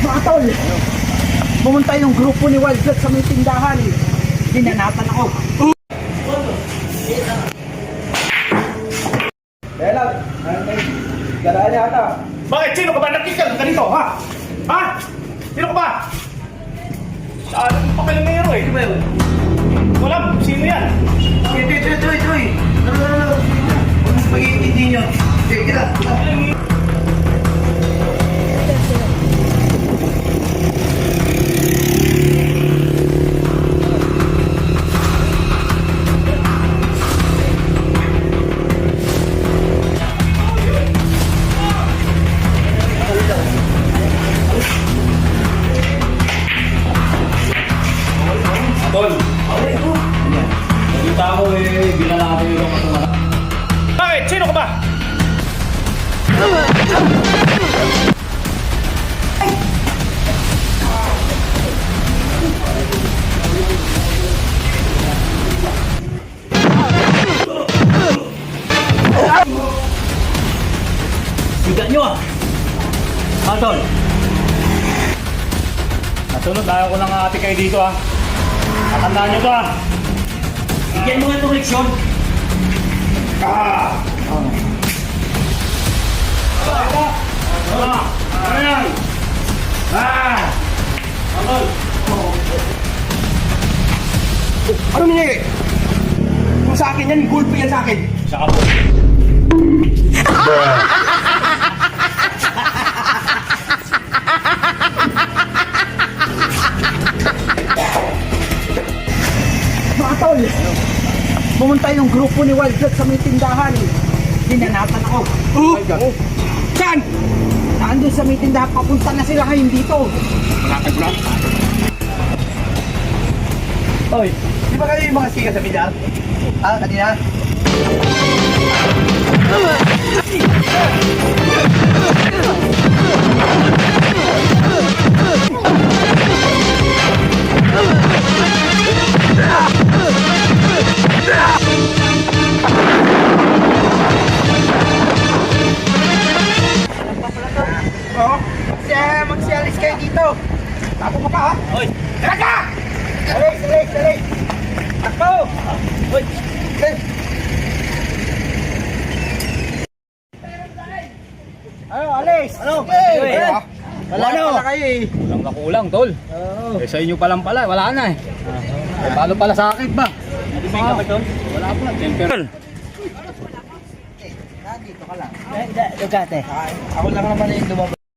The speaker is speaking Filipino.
Mga tol, pumunta yung grupo ni Wildcat sa may tindahan. Dinanatan ako. Kaya lang, galaan niya ata. Bakit? Sino ka ba? Nagkikal ka dito, ha? Ha? Sino ka ba? Saan ang pakilamero eh? Di ba yun? Walang, sino yan? Troy. Ano? Huwag mo pag-iintindi nyo. Sige na. Tol. Nakita ko eh, ginala ko yung kasama. Bakit? Sino ka ba? Bigat nyo ah. Tol. Nasunod, ayaw ko ng ate kayo dito ah. Natandaan nyo to ah. Bigyan mo nga itong leksyon. Ano yan? Tol. Ano nangyayari? Kung sa akin yan, gulpo yan sa akin. Saka po. Mga tol, pumunta yung grupo ni Wildcat sa may tindahan. Dinanatan ako. Saan? Nandun sa may tindahan, papunta na sila ngayon dito. Malakad mo lang. Oy, di ba kayo yung mga siga sa bilyar? Ah, kanina? Oo, magsialis kayo dito. Tapo ka pa ha? Oy. Talaga! Alis! Takbo! Uy! Ano, alis! Ano? Wala pala kayo eh. Walang kakulang, tol. Oo. Eh, sa inyo pa lang pala, wala na eh. Eh, paano pala sa akin ba? Hindi ba yung tol? Wala pa. Temper. Dito ka lang. Dugate. Ako lang naman yung lumabas.